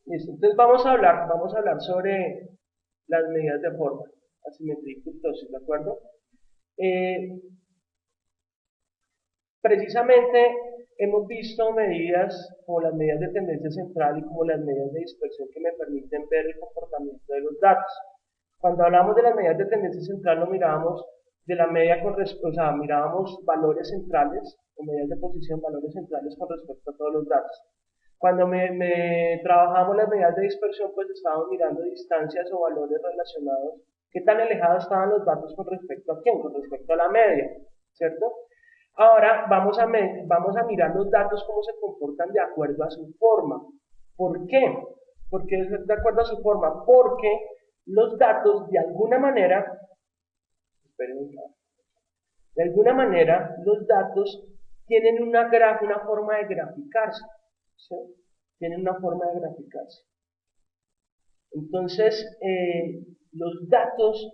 Listo. Entonces vamos a hablar sobre las medidas de forma, asimetría y kurtosis, ¿de acuerdo? Eh, Precisamente hemos visto medidas como las medidas de tendencia central y como las medidas de dispersión que me permiten ver el comportamiento de los datos. Cuando hablamos de las medidas de tendencia central, lo mirábamos de la media o sea, mirábamos valores centrales o medidas de posición, valores centrales con respecto a todos los datos. Cuando trabajamos las medidas de dispersión, pues estábamos mirando distancias o valores relacionados, qué tan alejados estaban los datos con respecto a quién, con respecto a la media, ¿cierto? Ahora vamos a mirar los datos cómo se comportan de acuerdo a su forma. ¿Por qué? Porque es de acuerdo a su forma. Porque los datos, de alguna manera, los datos tienen una forma de graficarse. ¿Sí? Tienen una forma de graficarse. Entonces, los datos,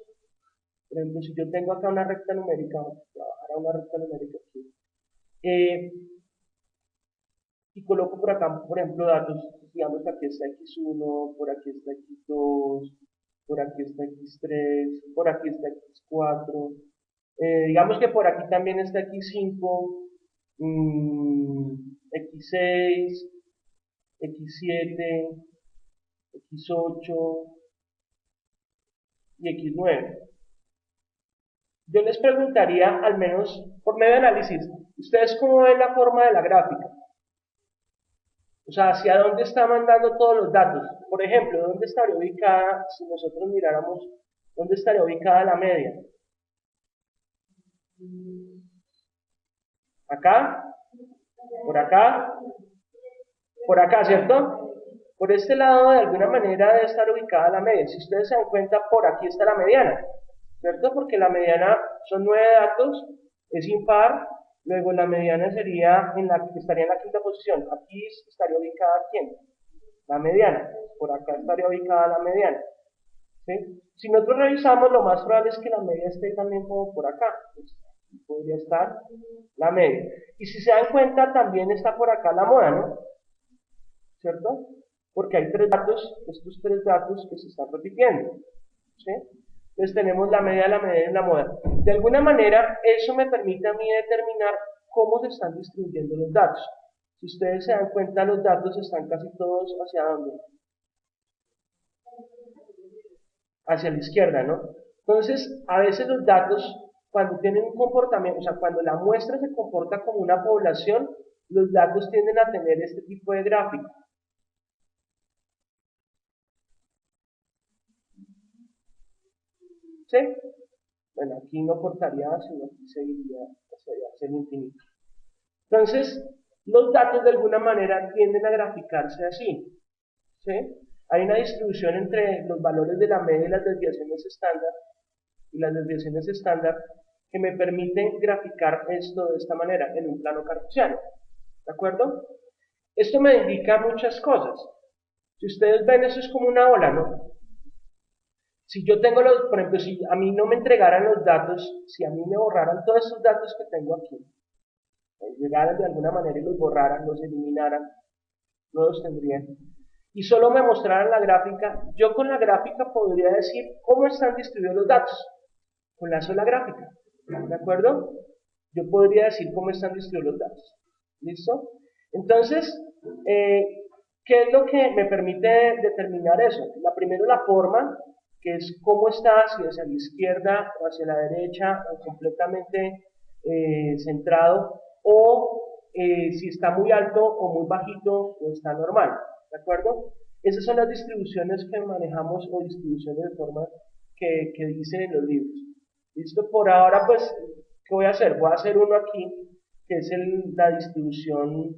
por ejemplo, si yo tengo acá una recta numérica, vamos a trabajar a una recta numérica aquí. Y coloco por acá, por ejemplo, datos, digamos que aquí está X1, por aquí está X2, por aquí está X3, por aquí está X4, digamos que por aquí también está X5, X6, X7, X8 y X9. Yo les preguntaría, al menos por medio de análisis, ¿ustedes cómo ven la forma de la gráfica? O sea, hacia dónde está mandando todos los datos. Por ejemplo, ¿dónde estaría ubicada, si nosotros miráramos, dónde estaría ubicada la media? Acá, por acá, por acá, ¿cierto? Por este lado, de alguna manera, debe estar ubicada la media. Si ustedes se dan cuenta, por aquí está la mediana, ¿cierto? Porque la mediana son 9 datos, es impar, luego la mediana estaría en la quinta posición. Aquí estaría ubicada ¿quién? La mediana. Por acá estaría ubicada la mediana. ¿Sí? Si nosotros revisamos, lo más probable es que la media esté también como por acá. Pues, podría estar la media. Y si se dan cuenta, también está por acá la moda, ¿no? ¿Cierto? Porque hay estos tres datos que se están repitiendo. ¿Sí? Entonces tenemos la media y la moda. De alguna manera, eso me permite a mí determinar cómo se están distribuyendo los datos. Si ustedes se dan cuenta, los datos están casi todos hacia dónde? Hacia la izquierda, ¿no? Entonces, a veces los datos, cuando tienen un comportamiento, o sea, cuando la muestra se comporta como una población, los datos tienden a tener este tipo de gráfico. ¿Sí? Bueno, aquí no cortaría, sino aquí seguiría hacia el infinito. Entonces, los datos de alguna manera tienden a graficarse así. ¿Sí? Hay una distribución entre los valores de la media y las desviaciones estándar que me permiten graficar esto de esta manera, en un plano cartesiano. ¿De acuerdo? Esto me indica muchas cosas. Si ustedes ven, eso es como una ola, ¿no? Si yo tengo por ejemplo, si a mí no me entregaran los datos, si a mí me borraran todos estos datos que tengo aquí, llegaran de alguna manera y los borraran, los eliminaran, no los tendrían, y solo me mostraran la gráfica, yo con la gráfica podría decir cómo están distribuidos los datos, con la sola gráfica, ¿de acuerdo? Yo podría decir cómo están distribuidos los datos, ¿listo? Entonces, ¿qué es lo que me permite determinar eso? Primero la forma, que es cómo está, si hacia la izquierda o hacia la derecha, o completamente centrado, o si está muy alto o muy bajito, o está normal, ¿de acuerdo? Esas son las distribuciones que manejamos o distribuciones de forma que dicen en los libros. ¿Listo? Por ahora, pues, ¿qué voy a hacer? Voy a hacer uno aquí, que es la distribución.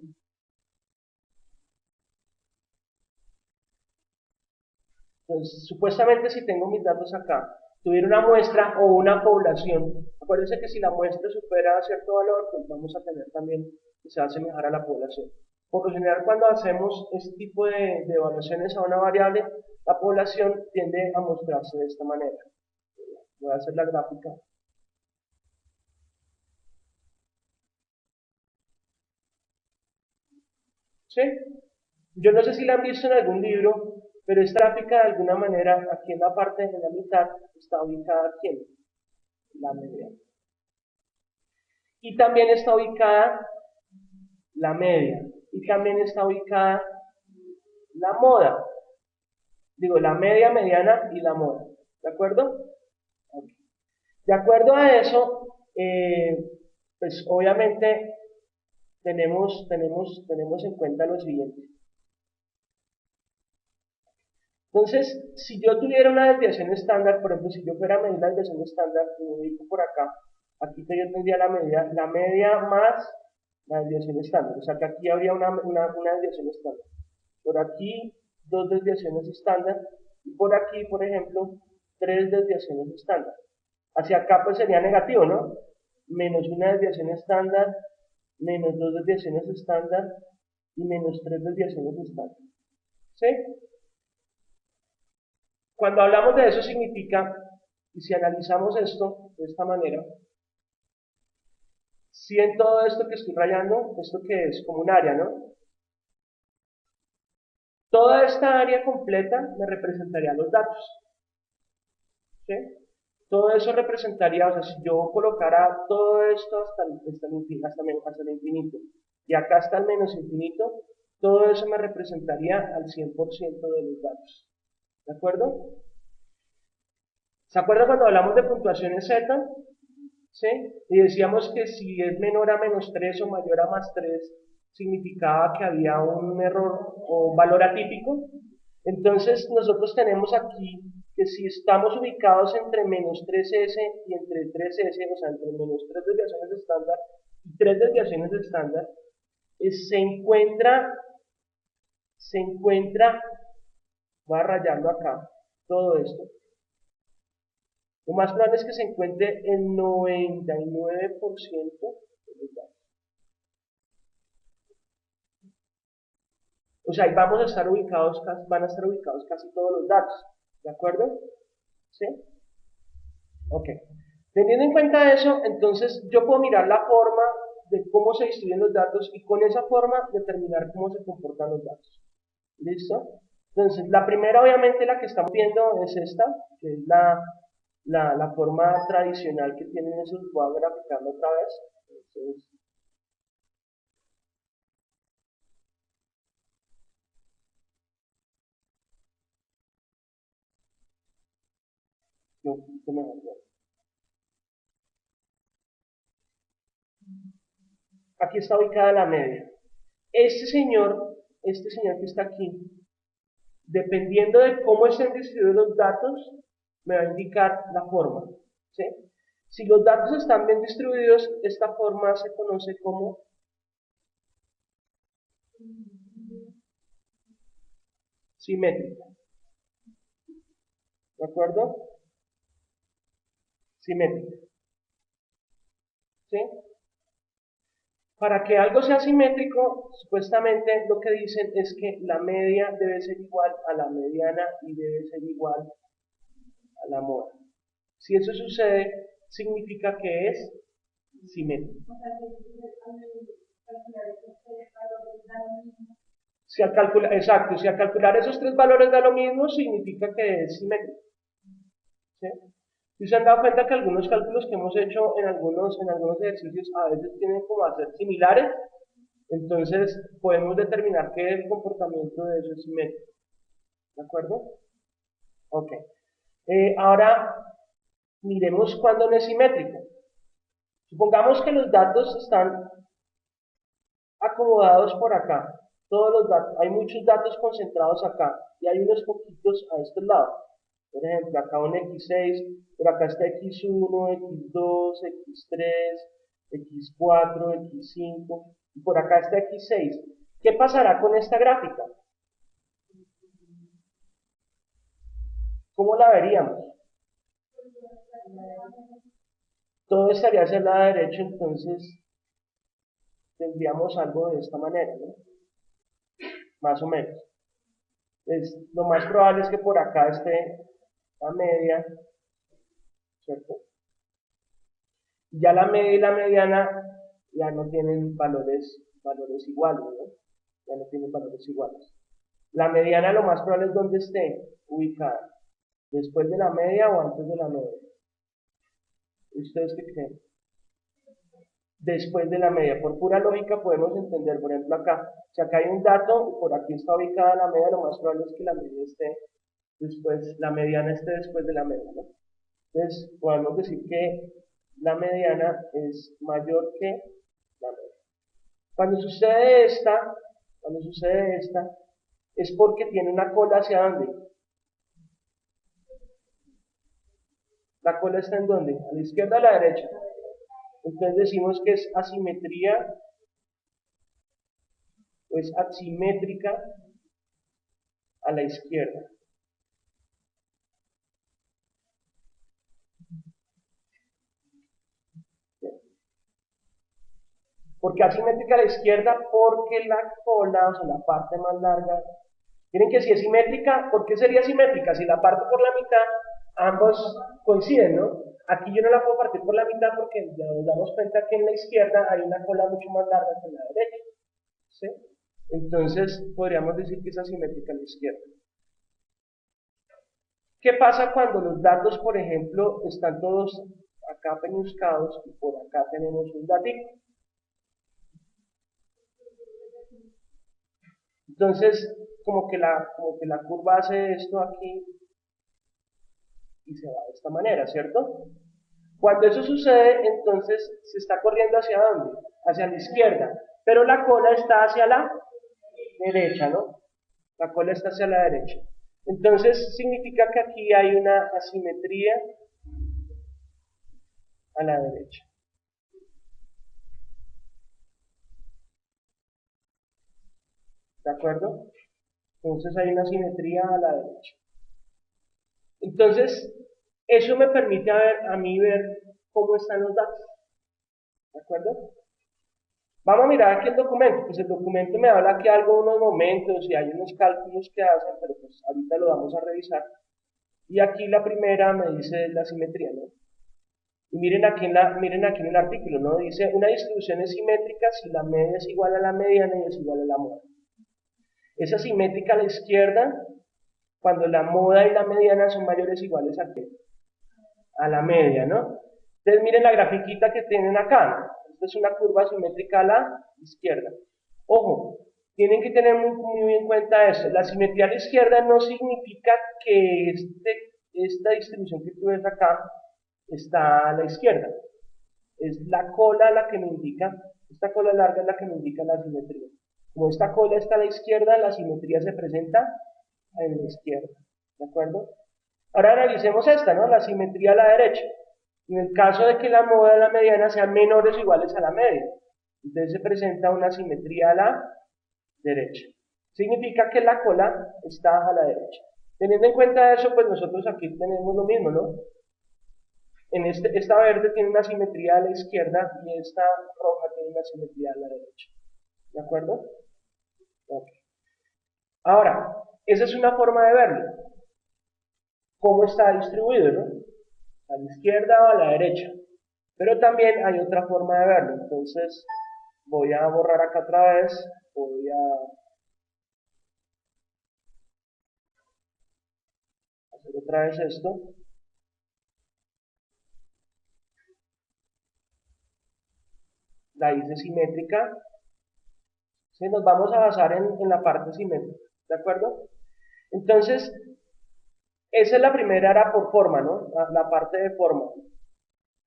Entonces, supuestamente si tengo mis datos acá, tuviera una muestra o una población, acuérdense que si la muestra supera cierto valor, pues vamos a tener también que se va a asemejar a la población. Por lo general, cuando hacemos este tipo de evaluaciones a una variable, la población tiende a mostrarse de esta manera. Voy a hacer la gráfica. ¿Sí? Yo no sé si la han visto en algún libro, pero esta gráfica de alguna manera, aquí en la parte de la mitad, está ubicada aquí en la media. Y también está ubicada la media. Y también está ubicada la moda. Digo, la media, mediana y la moda. ¿De acuerdo? Okay. De acuerdo a eso, pues obviamente tenemos en cuenta lo siguiente. Entonces, si yo tuviera una desviación estándar, por ejemplo, si yo fuera a medir la desviación estándar, y me ubico por acá, aquí yo tendría la media más la desviación estándar. O sea que aquí habría una desviación estándar. Por aquí, dos desviaciones estándar. Y por aquí, por ejemplo, tres desviaciones estándar. Hacia acá pues sería negativo, ¿no? Menos una desviación estándar, menos dos desviaciones estándar y menos tres desviaciones estándar. ¿Sí? Cuando hablamos de eso significa, y si analizamos esto de esta manera, si en todo esto que estoy rayando, esto que es como un área, ¿no? Toda esta área completa me representaría los datos. ¿Sí? Todo eso representaría, o sea, si yo colocara todo esto hasta el infinito, y acá hasta el menos infinito, todo eso me representaría al 100% de los datos. ¿De acuerdo? ¿Se acuerdan cuando hablamos de puntuaciones Z? ¿Sí? Y decíamos que si es menor a -3 o mayor a +3, significaba que había un error o un valor atípico. Entonces nosotros tenemos aquí que si estamos ubicados entre -3S y entre 3S, o sea, entre -3 desviaciones estándar y 3 desviaciones estándar, se encuentra, voy a rayarlo acá, todo esto. Lo más probable es que se encuentre el 99% de los datos. O sea, ahí van a estar ubicados casi todos los datos. ¿De acuerdo? ¿Sí? Ok. Teniendo en cuenta eso, entonces yo puedo mirar la forma de cómo se distribuyen los datos y con esa forma determinar cómo se comportan los datos. ¿Listo? Entonces, la primera, obviamente, la que estamos viendo es esta, que es la forma tradicional que tienen esos. Voy a graficarlo otra vez. Entonces, un poquito mejor. Aquí está ubicada la media. Este señor que está aquí, dependiendo de cómo estén distribuidos los datos, me va a indicar la forma. ¿Sí? Si los datos están bien distribuidos, esta forma se conoce como simétrica. ¿De acuerdo? Simétrica. ¿Sí? Para que algo sea simétrico, supuestamente lo que dicen es que la media debe ser igual a la mediana y debe ser igual a la moda. Si eso sucede, significa que es simétrico. Exacto, si al calcular esos tres valores da lo mismo, significa que es simétrico. ¿Sí? Si se han dado cuenta que algunos cálculos que hemos hecho en algunos ejercicios a veces tienen como a ser similares, entonces podemos determinar que el comportamiento de eso es simétrico. ¿De acuerdo? Ok. Ahora miremos cuándo no es simétrico. Supongamos que los datos están acomodados por acá. Todos los datos, hay muchos datos concentrados acá y hay unos poquitos a este lado. Por ejemplo, acá un X6, por acá está X1, X2, X3, X4, X5 y por acá está X6. ¿Qué pasará con esta gráfica? ¿Cómo la veríamos? Todo estaría hacia el lado derecho, entonces tendríamos algo de esta manera, ¿no? Más o menos. Lo más probable es que por acá esté la media, ¿cierto? Ya la media y la mediana ya no tienen valores iguales, ¿no? Ya no tienen valores iguales. La mediana lo más probable es donde esté ubicada. Después de la media o antes de la media. ¿Ustedes qué creen? Después de la media. Por pura lógica podemos entender, por ejemplo acá, si acá hay un dato, por aquí está ubicada la media, lo más probable es que la media esté después, la mediana esté después de la media, ¿no? Entonces podemos decir que la mediana es mayor que la media. Cuando sucede esta, es porque tiene una cola hacia dónde. La cola está en dónde, a la izquierda o a la derecha. Entonces decimos que es asimetría o es asimétrica a la izquierda. ¿Por qué asimétrica a la izquierda? Porque la cola, o sea, la parte más larga, miren que si es simétrica, ¿por qué sería simétrica? Si la parto por la mitad, ambos coinciden, ¿no? Aquí yo no la puedo partir por la mitad porque nos damos cuenta que en la izquierda hay una cola mucho más larga que en la derecha, ¿sí? Entonces podríamos decir que es asimétrica a la izquierda. ¿Qué pasa cuando los datos, por ejemplo, están todos acá peñuscados y por acá tenemos un datito? Entonces, como que la curva hace esto aquí y se va de esta manera, ¿cierto? Cuando eso sucede, entonces se está corriendo hacia dónde? Hacia la izquierda, pero la cola está hacia la derecha, ¿no? La cola está hacia la derecha. Entonces significa que aquí hay una asimetría a la derecha. ¿De acuerdo? Entonces hay una asimetría a la derecha. Entonces, eso me permite a mí ver cómo están los datos. ¿De acuerdo? Vamos a mirar aquí el documento. Pues el documento me habla aquí algo de unos momentos y hay unos cálculos que hacen, pero pues ahorita lo vamos a revisar. Y aquí la primera me dice la simetría, ¿no? Y miren aquí en el artículo, ¿no? Dice, una distribución es simétrica si la media es igual a la mediana y es igual a la moda. Es asimétrica a la izquierda cuando la moda y la mediana son mayores o iguales a qué? A la media, ¿no? Entonces miren la grafiquita que tienen acá. Esta es una curva simétrica a la izquierda. Ojo, tienen que tener muy bien en cuenta esto. La simetría a la izquierda no significa que esta distribución que tú ves acá está a la izquierda. Es la cola la que me indica, esta cola larga es la que me indica la simetría. Como esta cola está a la izquierda, la simetría se presenta en la izquierda. ¿De acuerdo? Ahora analicemos esta, ¿no? La simetría a la derecha. En el caso de que la moda y la mediana sean menores o iguales a la media, entonces se presenta una simetría a la derecha. Significa que la cola está a la derecha. Teniendo en cuenta eso, pues nosotros aquí tenemos lo mismo, ¿no? Esta verde tiene una simetría a la izquierda y esta roja tiene una simetría a la derecha. ¿De acuerdo? Ok. Ahora, esa es una forma de verlo. ¿Cómo está distribuido, no? A la izquierda o a la derecha. Pero también hay otra forma de verlo. Entonces, voy a borrar acá otra vez. Voy a hacer otra vez esto. La hice simétrica. ¿Sí? Nos vamos a basar en la parte simétrica. ¿De acuerdo? Entonces, esa es la primera, era por forma, ¿no? La parte de forma,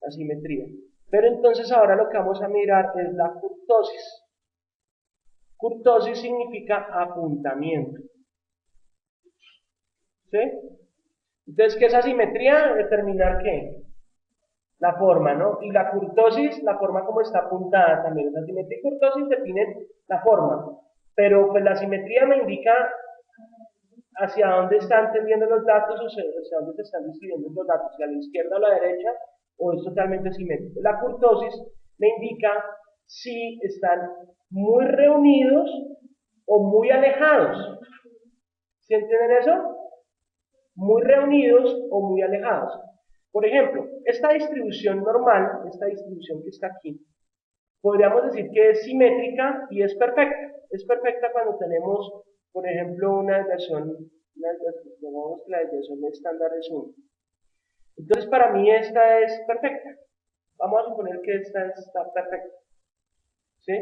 la simetría. Pero entonces ahora lo que vamos a mirar es la kurtosis. Kurtosis significa apuntamiento. ¿Sí? Entonces, ¿qué es asimetría? Determinar qué. La forma, ¿no? Y la kurtosis, la forma como está apuntada también. La simetría y kurtosis definen la forma. Pero pues la simetría me indica hacia dónde están tendiendo los datos o hacia dónde se están distribuyendo los datos, hacia la izquierda o la derecha, o es totalmente simétrico. La kurtosis me indica si están muy reunidos o muy alejados. ¿Sí entienden eso? Muy reunidos o muy alejados. Por ejemplo, esta distribución normal, esta distribución que está aquí, podríamos decir que es simétrica y es perfecta. Es perfecta cuando tenemos Por ejemplo, digamos que la desviación estándar es 1. Entonces, para mí esta es perfecta. Vamos a suponer que esta está perfecta. ¿Sí?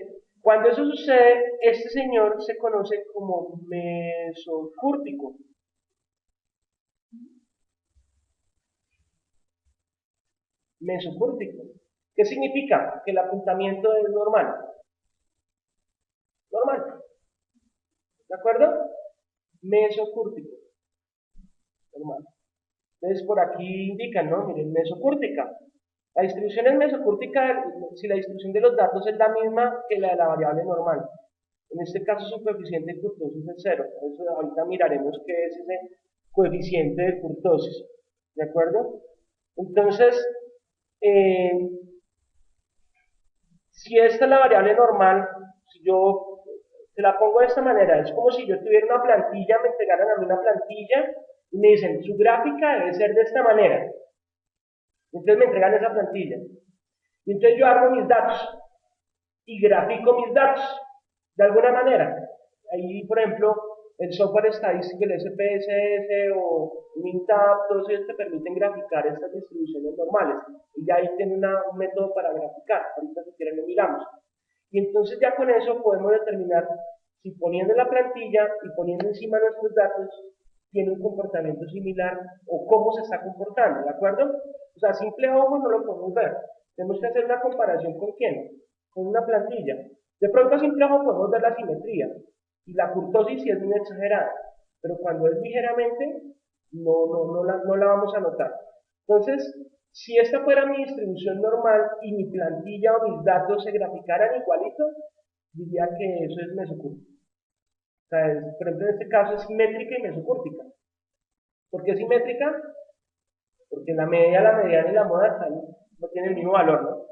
Cuando eso sucede, este señor se conoce como mesocúrtico. Mesocúrtico. ¿Qué significa? Que el apuntamiento es normal. Normal. ¿De acuerdo? Mesocúrtico. Normal. Entonces, por aquí indican, ¿no? Miren, mesocúrtica. La distribución es mesocúrtica si la distribución de los datos es la misma que la de la variable normal. En este caso su coeficiente de kurtosis es 0. Eso ahorita miraremos qué es ese coeficiente de kurtosis. ¿De acuerdo? Entonces, eh, si esta es la variable normal, si yo te la pongo de esta manera, es como si yo tuviera una plantilla, me entregaran a mí una plantilla y me dicen, su gráfica debe ser de esta manera. Entonces me entregan esa plantilla. Y entonces yo armo mis datos y grafico mis datos de alguna manera. Ahí, por ejemplo, el software estadístico, el SPSS o Mintab, todos ellos te permiten graficar estas distribuciones normales. Y ya ahí tiene un método para graficar. Ahorita si quieren lo miramos. Y entonces ya con eso podemos determinar si poniendo la plantilla y poniendo encima nuestros datos tiene un comportamiento similar o cómo se está comportando, ¿de acuerdo? O sea, a simple ojo no lo podemos ver. Tenemos que hacer una comparación con quién, con una plantilla. De pronto a simple ojo podemos ver la simetría y la kurtosis sí es muy exagerada, pero cuando es ligeramente no la vamos a notar. Entonces, si esta fuera mi distribución normal y mi plantilla o mis datos se graficaran igualito, diría que eso es mesocúrtico. O sea, por ejemplo, en este caso es simétrica y mesocúrtica. ¿Por qué simétrica? Porque la media, la mediana y la moda están, no tienen el mismo valor, ¿no?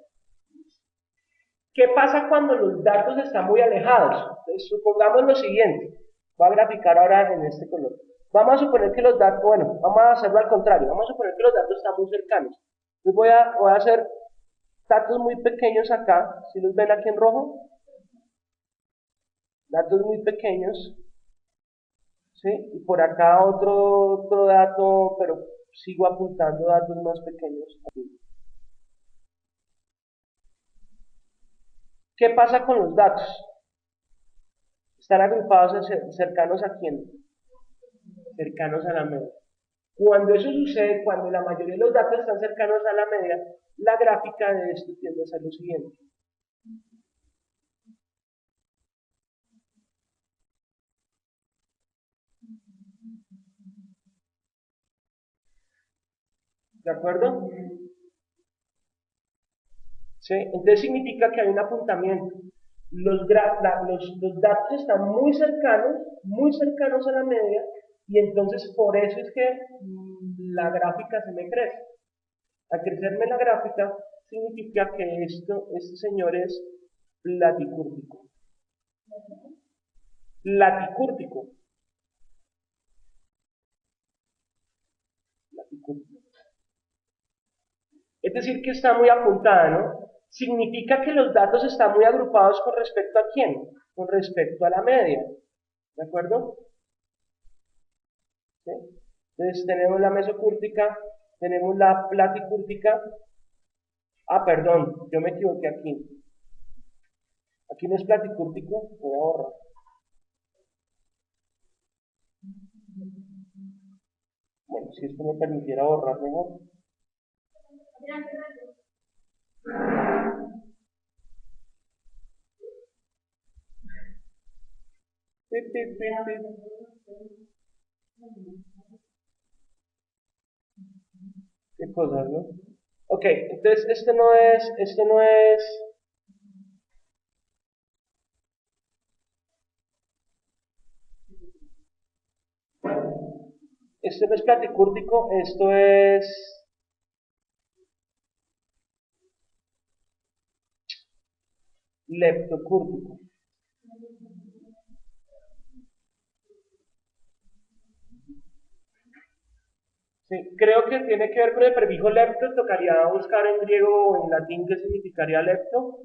¿Qué pasa cuando los datos están muy alejados? Entonces, supongamos lo siguiente. Voy a graficar ahora en este color. Vamos a suponer que los datos, bueno, vamos a hacerlo al contrario. Vamos a suponer que los datos están muy cercanos. Entonces voy a hacer datos muy pequeños acá. Si los ven aquí en rojo, datos muy pequeños. ¿Sí? Y por acá otro dato, pero sigo apuntando datos más pequeños. Aquí. ¿Qué pasa con los datos? Están agrupados cercanos a quién? Cercanos a la media. Cuando eso sucede, cuando la mayoría de los datos están cercanos a la media, la gráfica de esto tiende a ser lo siguiente. ¿De acuerdo? ¿Sí? Entonces significa que hay un apuntamiento. Los datos están muy cercanos a la media, y entonces por eso es que la gráfica se me crece. Al crecerme la gráfica, significa que este señor es platicúrtico. Platicúrtico. Platicúrtico. Es decir, que está muy apuntada, ¿no? Significa que los datos están muy agrupados con respecto a quién, con respecto a la media, ¿de acuerdo? ¿Sí? Entonces tenemos la mesocúrtica, tenemos la platicúrtica. Ah, perdón, yo me equivoqué aquí. Aquí no es platicúrtico, voy a borrar. Bueno, si esto me permitiera borrar mejor. Pip, pip, pip, pip. Qué cosas, ¿no? Ok, entonces esto no es platicúrtico, esto es leptocúrtico. Sí, creo que tiene que ver con el prefijo lepto, tocaría buscar en griego o en latín qué significaría lepto.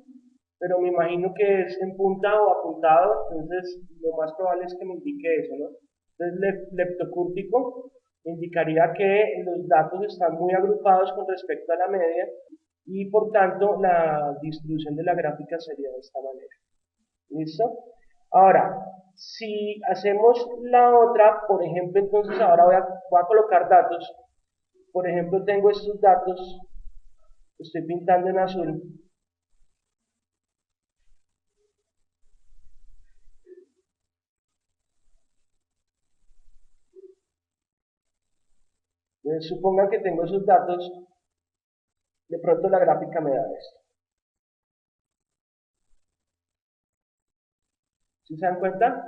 pero me imagino que es en punta o apuntado, entonces lo más probable es que me indique eso, ¿no? Entonces, leptocúrtico indicaría que los datos están muy agrupados con respecto a la media y por tanto la distribución de la gráfica sería de esta manera. ¿Listo? Ahora, si hacemos la otra, por ejemplo, entonces ahora voy a colocar datos. Por ejemplo, tengo estos datos, estoy pintando en azul. Supongan que tengo esos datos, de pronto la gráfica me da esto. ¿Sí se dan cuenta?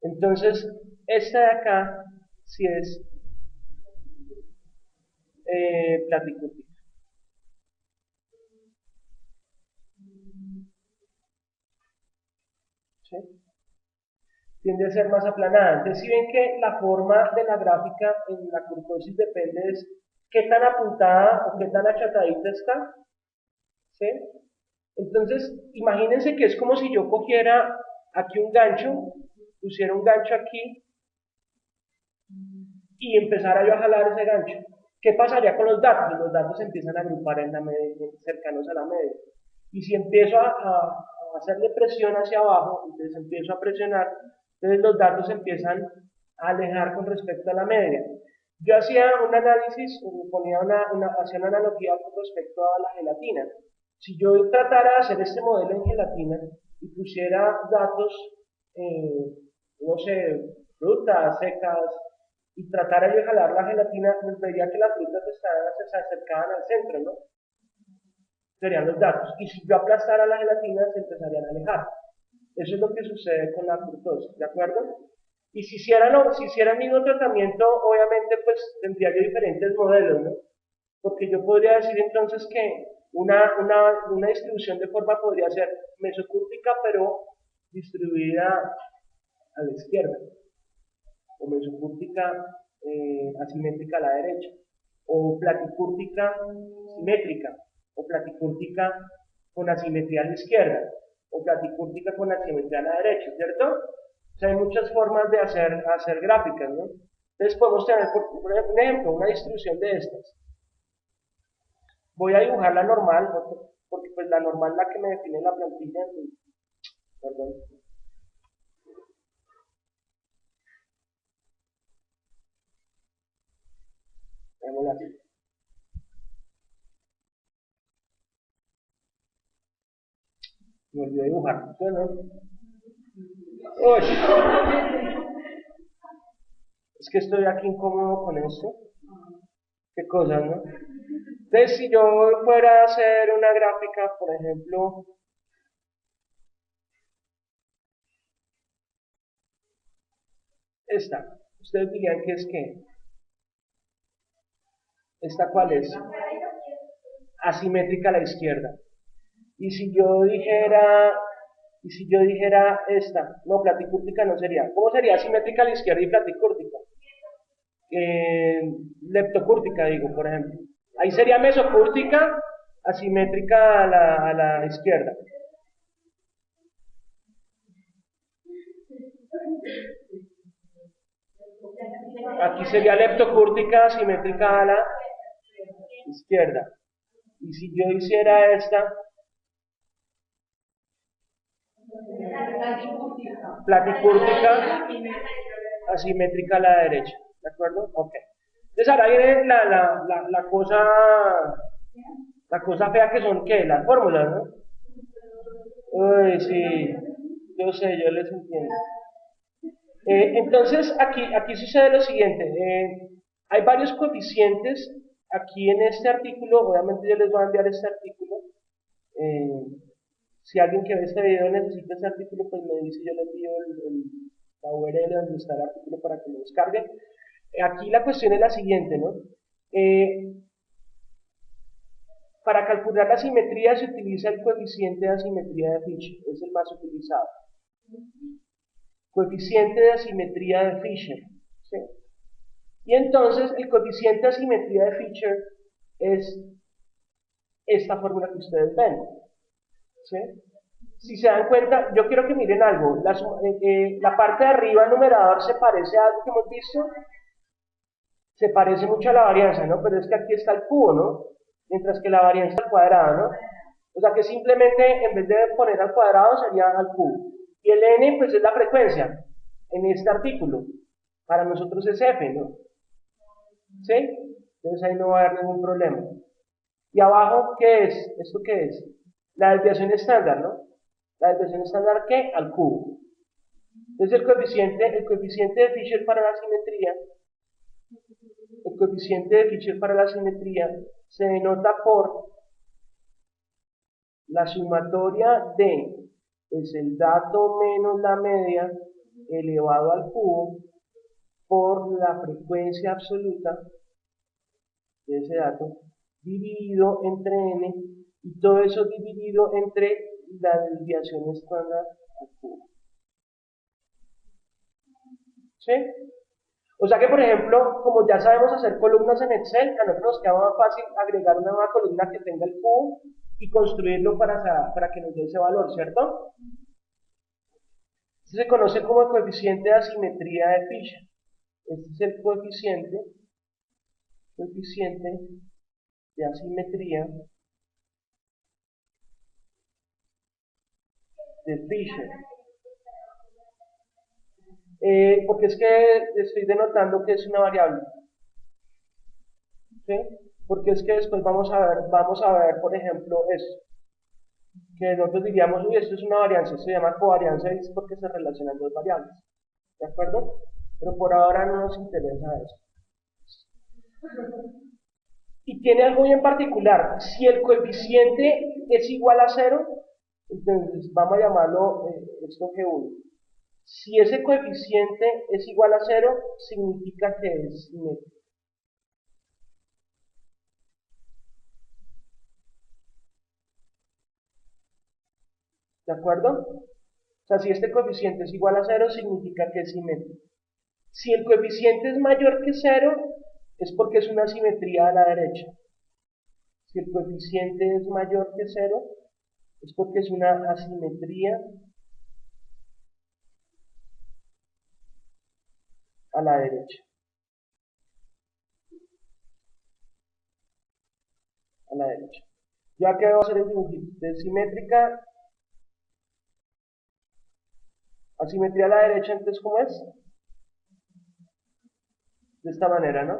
Entonces, esta de acá sí es platicúrtica. ¿Sí? Tiende a ser más aplanada. Entonces, si ven que la forma de la gráfica en la curtosis depende de qué tan apuntada o qué tan achatadita está. ¿Sí? Entonces, imagínense que es como si yo cogiera aquí un gancho, pusiera un gancho aquí y empezara yo a jalar ese gancho. ¿Qué pasaría con los datos? Los datos se empiezan a agrupar en la media, cercanos a la media. Y si empiezo a hacerle presión hacia abajo, entonces empiezo a presionar, entonces los datos empiezan a alejar con respecto a la media. Yo hacía un análisis, hacía una analogía con respecto a la gelatina. Si yo tratara de hacer este modelo en gelatina y pusiera datos, no sé, frutas secas, y tratara de jalar la gelatina, pues vería que las frutas se acercaban al centro, ¿no? Serían los datos. Y si yo aplastara la gelatina, se empezarían a alejar. Eso es lo que sucede con la fructosa, ¿de acuerdo? Y si hiciera el mismo tratamiento, obviamente, pues tendría yo diferentes modelos, ¿no? Porque yo podría decir entonces que una distribución de forma podría ser mesocúrtica, pero distribuida a la izquierda, o mesocúrtica asimétrica a la derecha, o platicúrtica simétrica, o platicúrtica con asimetría a la izquierda, o platicúrtica con asimetría a la derecha, ¿cierto? O sea, hay muchas formas de hacer gráficas, ¿no? Entonces podemos tener, por ejemplo, una distribución de estas. Voy a dibujar la normal, porque pues la normal es la que me define la plantilla, perdón. Veámosla así. Me olvidé dibujar. Bueno. Uy, es que estoy aquí incómodo con esto. Qué cosas, ¿no? Entonces, si yo fuera a hacer una gráfica, por ejemplo, esta, ustedes dirían que es que, ¿esta cuál es? Asimétrica a la izquierda. Y si yo dijera esta, no, platicúrtica no sería. ¿Cómo sería asimétrica a la izquierda y platicúrtica? Leptocúrtica, digo, por ejemplo. Ahí sería mesocúrtica, asimétrica a la izquierda. Aquí sería leptocúrtica, asimétrica a la izquierda. Y si yo hiciera esta, platicúrtica, asimétrica a la derecha. ¿De acuerdo? Ok. Entonces ahora viene la cosa fea que son, ¿qué? Las fórmulas, ¿no? Uy, sí, yo sé, yo les entiendo. Entonces, aquí sucede lo siguiente. Hay varios coeficientes aquí en este artículo. Obviamente yo les voy a enviar este artículo. Eh, si alguien que ve este video necesita este artículo, pues me dice, yo le envío la URL donde está el artículo para que lo descargue. Aquí la cuestión es la siguiente, ¿no? Para calcular la simetría se utiliza el coeficiente de asimetría de Fisher, es el más utilizado. Coeficiente de asimetría de Fisher. ¿Sí? Y entonces el coeficiente de asimetría de Fisher es esta fórmula que ustedes ven. ¿Sí? Si se dan cuenta, yo quiero que miren algo. La parte de arriba, el numerador, se parece a algo que hemos visto. Se parece mucho a la varianza, ¿no? Pero es que aquí está el cubo, ¿no? Mientras que la varianza al cuadrado, ¿no? O sea que simplemente en vez de poner al cuadrado sería al cubo. Y el n, pues es la frecuencia en este artículo. Para nosotros es f, ¿no? ¿Sí? Entonces ahí no va a haber ningún problema. Y abajo, ¿qué es? ¿Esto qué es? La desviación estándar, ¿no? La desviación estándar, ¿qué? Al cubo. Entonces el coeficiente de Fisher para la simetría, el coeficiente de Fisher para la simetría se denota por la sumatoria de, es el dato menos la media elevado al cubo por la frecuencia absoluta de ese dato dividido entre n y todo eso dividido entre la desviación estándar al cubo. ¿Sí? O sea que, por ejemplo, como ya sabemos hacer columnas en Excel, a nosotros nos queda más fácil agregar una nueva columna que tenga el cubo y construirlo para que nos dé ese valor, ¿cierto? Este se conoce como el coeficiente de asimetría de Fisher. Este es el coeficiente de asimetría de Fisher. Porque es que estoy denotando que es una variable. ¿Sí? Porque es que después vamos a ver, por ejemplo, esto. Que nosotros diríamos, uy, esto es una varianza, se llama covarianza y es porque se relacionan dos variables. ¿De acuerdo? Pero por ahora no nos interesa eso. Y tiene algo bien particular. Si el coeficiente es igual a 0, entonces vamos a llamarlo esto G1. Si ese coeficiente es igual a 0, significa que es simétrico. ¿De acuerdo? O sea, si este coeficiente es igual a 0, significa que es simétrico. Si el coeficiente es mayor que 0, es porque es una simetría a la derecha. Si el coeficiente es mayor que 0, es porque es una asimetría a la derecha. A la derecha. Yo acá voy a hacer el dibujito de simétrica, asimetría a la derecha, entonces, ¿cómo es? De esta manera, ¿no?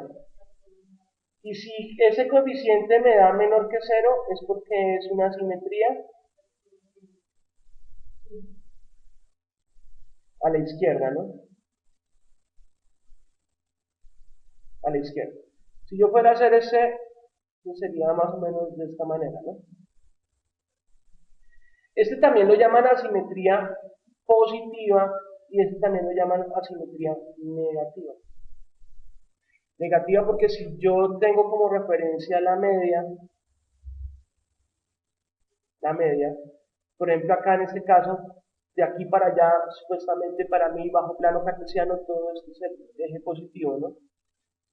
Y si ese coeficiente me da menor que 0, es porque es una simetría a la izquierda, ¿no? A la izquierda. Si yo fuera a hacer ese, pues sería más o menos de esta manera, ¿no? Este también lo llaman asimetría positiva y este también lo llaman asimetría negativa. Negativa porque si yo tengo como referencia la media, por ejemplo acá en este caso, de aquí para allá, supuestamente para mí, bajo plano cartesiano, todo esto es el eje positivo, ¿no?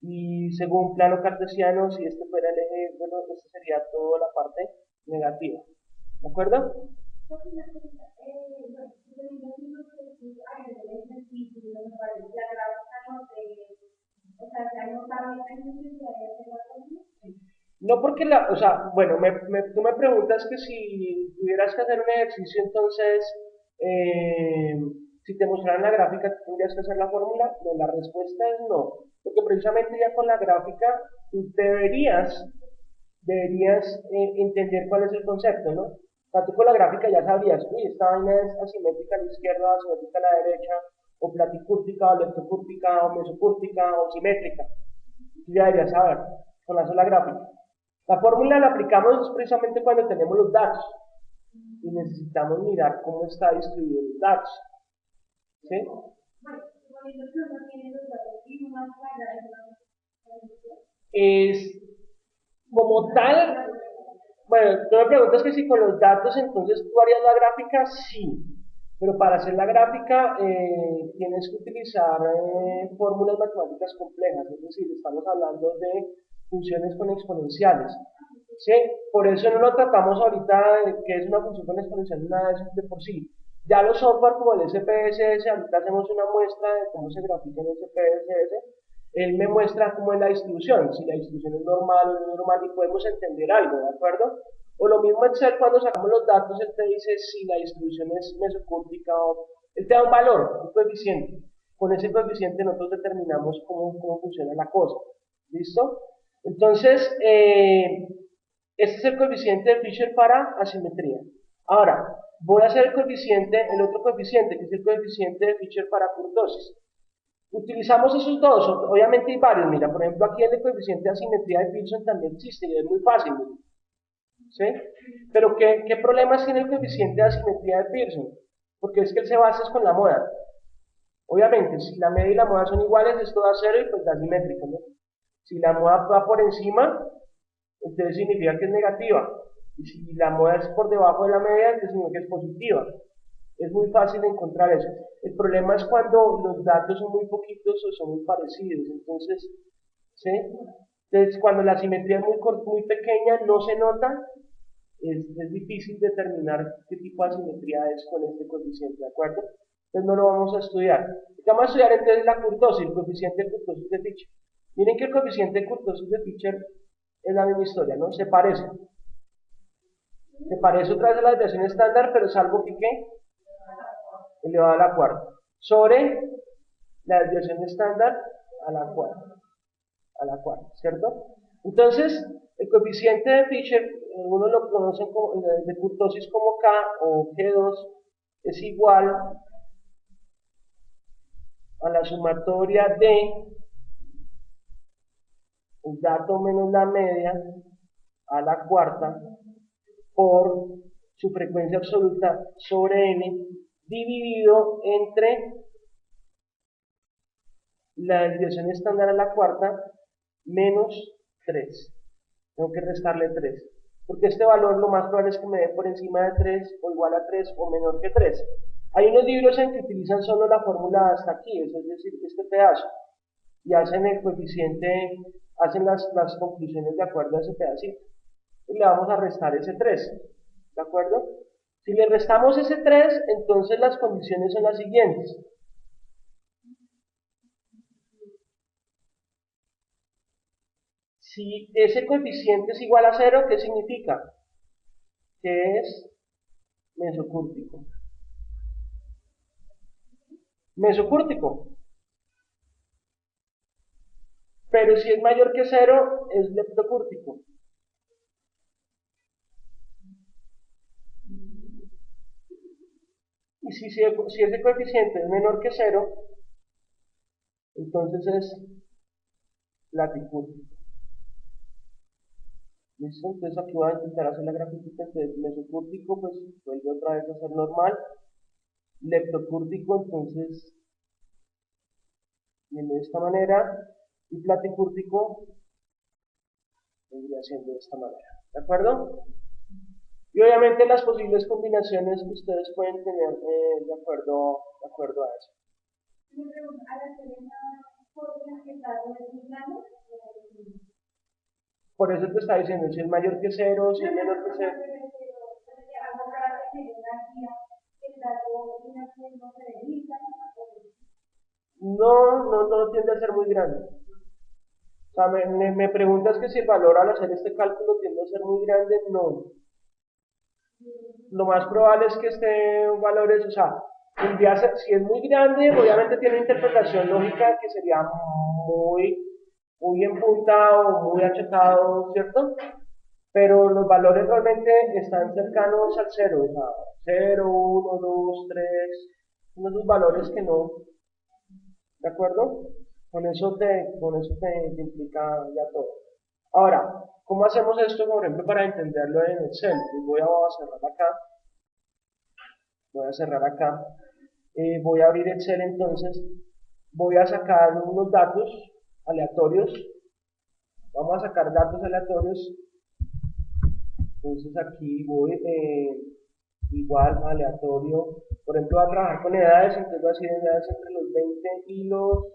Y según plano cartesiano, si este fuera el eje, bueno, este sería toda la parte negativa. ¿De acuerdo? No porque o sea, bueno, tú me preguntas que si tuvieras que hacer un ejercicio, entonces, eh, si te mostraran la gráfica, ¿tendrías que hacer la fórmula? No, la respuesta es no, porque precisamente ya con la gráfica tú deberías entender cuál es el concepto, ¿no? O sea, tú con la gráfica ya sabrías, uy, esta vaina es asimétrica a la izquierda, asimétrica a la derecha, o platicúrtica, o leptocúrtica, o mesocúrtica, o simétrica. Tú ya deberías saber, con la sola gráfica. La fórmula la aplicamos precisamente cuando tenemos los datos y necesitamos mirar cómo está distribuido los datos. ¿Sí? Es como tal, bueno, tú me preguntas que si con los datos entonces tú harías la gráfica, sí, pero para hacer la gráfica tienes que utilizar fórmulas matemáticas complejas, es decir, estamos hablando de funciones con exponenciales. ¿sí? Por eso no lo tratamos ahorita de que es una función con exponencial, nada de eso de por sí. Ya los software como el SPSS, ahorita hacemos una muestra de cómo se grafica el SPSS, él me muestra cómo es la distribución, si la distribución es normal o no normal y podemos entender algo, ¿de acuerdo? O lo mismo Excel cuando sacamos los datos, él te dice si la distribución es mesocúrtica o... Él te da un valor, un coeficiente. Con ese coeficiente nosotros determinamos cómo funciona la cosa. ¿Listo? Entonces, este es el coeficiente de Fisher para asimetría. Ahora, voy a hacer el otro coeficiente, que es el coeficiente de Fisher para kurtosis. Utilizamos esos dos, obviamente hay varios, mira, por ejemplo aquí el coeficiente de asimetría de Pearson también existe y es muy fácil, ¿sí? Pero ¿qué problemas tiene el coeficiente de asimetría de Pearson? Porque es que él se basa con la moda. Obviamente, si la media y la moda son iguales, esto da cero y pues da simétrico, ¿no? Si la moda va por encima, entonces significa que es negativa. Y si la moda es por debajo de la media, entonces significa que es positiva. Es muy fácil encontrar eso. El problema es cuando los datos son muy poquitos o son muy parecidos. Entonces, ¿sí? Entonces cuando la simetría es muy pequeña, no se nota, es difícil determinar qué tipo de asimetría es con este coeficiente, ¿de acuerdo? Entonces no lo vamos a estudiar. Vamos a estudiar entonces la kurtosis, el coeficiente de kurtosis de Fisher. Miren que el coeficiente de kurtosis de Fisher es la misma historia, ¿no? Se parece. Se parece otra vez a la desviación estándar, pero es algo que, ¿qué? Elevado a la cuarta. Sobre la desviación estándar a la cuarta, ¿cierto? Entonces, el coeficiente de Fisher, uno lo conoce como, de kurtosis como K o G2, es igual a la sumatoria de el dato menos la media a la cuarta por su frecuencia absoluta sobre n dividido entre la desviación estándar a la cuarta menos 3. Tengo que restarle 3. Porque este valor lo más probable es que me dé por encima de 3 o igual a 3 o menor que 3. Hay unos libros en que utilizan solo la fórmula hasta aquí, es decir, este pedazo, y hacen el coeficiente, hacen las conclusiones de acuerdo a ese pedacito. Y le vamos a restar ese 3, ¿de acuerdo? Si le restamos ese 3, entonces las condiciones son las siguientes. Si ese coeficiente es igual a 0, ¿qué significa? Que es mesocúrtico. Mesocúrtico. Pero si es mayor que 0, es leptocúrtico. Y si ese coeficiente es menor que 0, entonces es laticúrtico. ¿Listo? Entonces aquí voy a intentar hacer la grafiquita. Entonces mesocúrtico pues vuelve otra vez a ser normal. Leptocúrtico entonces viene de esta manera. Y platicúrtico vendría siendo de esta manera. ¿De acuerdo? Y obviamente las posibles combinaciones que ustedes pueden tener de acuerdo a eso. Por eso te está diciendo, si es mayor que 0, si es menor que 0. No tiende a ser muy grande. O sea, me preguntas que si el valor al hacer este cálculo tiende a ser muy grande, no. Lo más probable es que este valor es, o sea, si es muy grande, obviamente tiene una interpretación lógica que sería muy en punta o muy achatado, ¿cierto? Pero los valores realmente están cercanos al 0, o sea, 0, 1, 2, 3, son esos valores que no, ¿de acuerdo? Con eso te implica ya todo. Ahora, ¿cómo hacemos esto, por ejemplo, para entenderlo en Excel? Pues voy a cerrar acá, voy a abrir Excel entonces, voy a sacar unos datos aleatorios, vamos a sacar datos aleatorios, entonces aquí voy igual aleatorio, por ejemplo voy a trabajar con edades, entonces voy a decir edades entre los 20 y los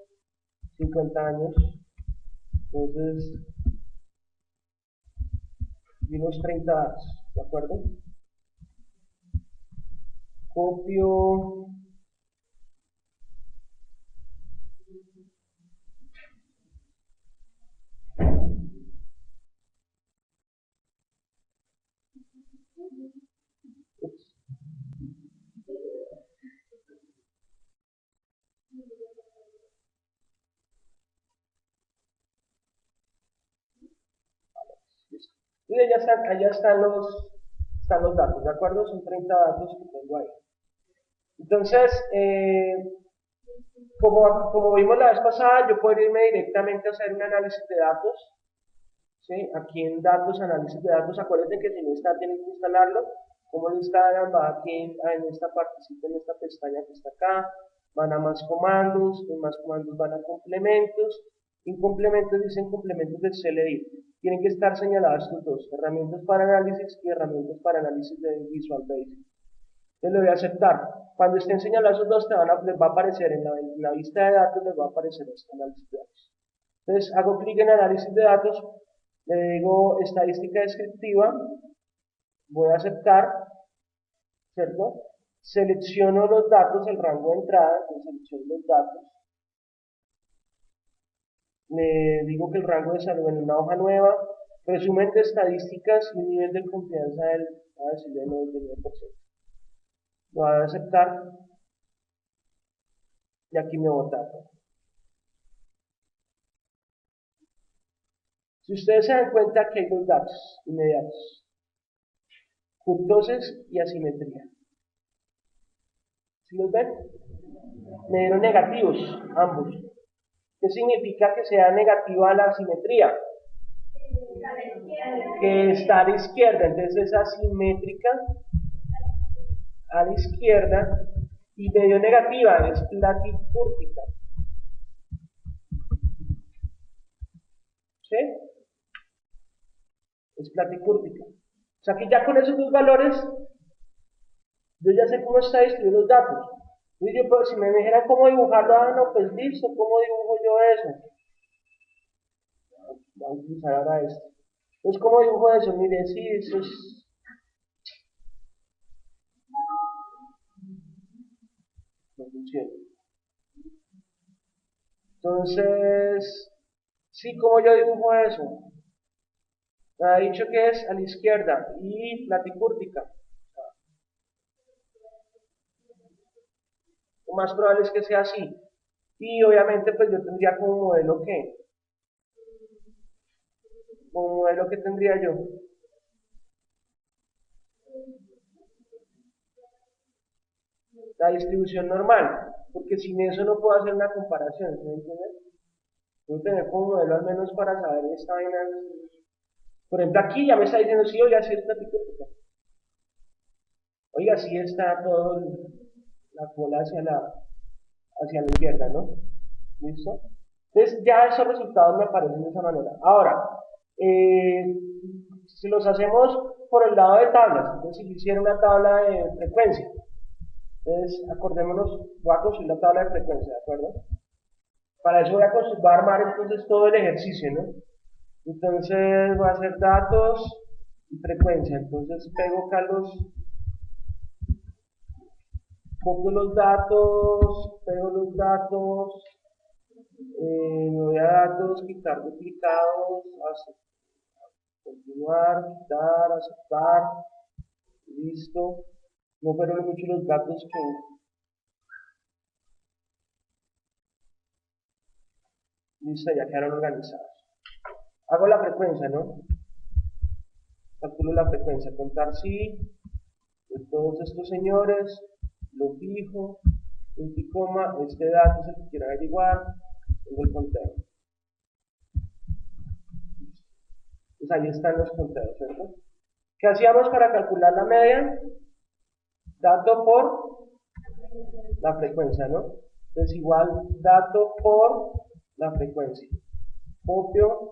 50 años, entonces y unos 30 datos, ¿de acuerdo? Copio, ups, y allá están los datos, ¿de acuerdo? Son 30 datos que tengo ahí. Entonces, como vimos la vez pasada, yo puedo irme directamente a hacer un análisis de datos. ¿Sí? Aquí en datos, análisis de datos, acuérdense que si no está, tienen que instalarlo. Como lo instalan, va aquí en esta partecita, en esta pestaña que está acá, van a más comandos, en más comandos van a complementos, en complementos dicen complementos del CLI. Tienen que estar señaladas estos dos, herramientas para análisis y herramientas para análisis de Visual Basic. Entonces le voy a aceptar. Cuando estén señalados esos dos, les va a aparecer en la vista de datos, les va a aparecer este análisis de datos. Entonces hago clic en análisis de datos, le digo estadística descriptiva, voy a aceptar, ¿cierto? Selecciono los datos, el rango de entrada, entonces selecciono los datos, le digo que el rango de salud en una hoja nueva, resumen de estadísticas y nivel de confianza del, a decirle, del 99%. Lo voy a aceptar y aquí me vota. Si ustedes se dan cuenta que hay dos datos inmediatos, kurtosis y asimetría. ¿Sí los ven? Me dieron negativos, ambos. ¿Qué significa que sea negativa la asimetría? Que está a la izquierda, entonces es asimétrica a la izquierda y medio negativa, es platicúrtica. ¿Sí? Es platicúrtica. O sea que ya con esos dos valores, yo ya sé cómo está distribuido los datos. Y yo, pues, si me dijeran cómo dibujarlo, ah, no, pues listo, ¿cómo dibujo yo eso? Vamos a utilizar ahora esto. Entonces, ¿cómo dibujo eso? Mire, sí, eso es... no funciona. Entonces, sí, ¿cómo yo dibujo eso? Me ha dicho que es a la izquierda y platicúrtica. Lo más probable es que sea así. Y obviamente, pues yo tendría como modelo ¿qué? Como modelo que tendría yo. La distribución normal. Porque sin eso no puedo hacer una comparación, ¿sí me entiendes? Puedo tener como modelo al menos para saber esta vaina. Por ejemplo, aquí ya me está diciendo, sí, oiga, sí es platicúrtica. Oiga, sí está todo la cola hacia la izquierda, ¿no? ¿Listo? Entonces ya esos resultados me aparecen de esa manera. Ahora, eh, si los hacemos por el lado de tablas, entonces si yo hiciera una tabla de frecuencia, entonces acordémonos, voy a construir la tabla de frecuencia, ¿de acuerdo? Para eso voy a armar entonces todo el ejercicio, ¿no? Entonces voy a hacer datos y frecuencia, entonces pego acá copio los datos, pego los datos, me voy a datos, quitar duplicados, continuar, quitar, aceptar, listo. No fueron mucho los datos que... Listo, ya quedaron organizados. Hago la frecuencia, ¿no? Calculo la frecuencia, contar sí, de todos estos señores, lo fijo, punto y coma, este dato es el que quiero averiguar, tengo el conteo. Pues ahí están los conteos, ¿cierto? ¿Qué hacíamos para calcular la media? Dato por la frecuencia, ¿no? Entonces igual dato por la frecuencia. Copio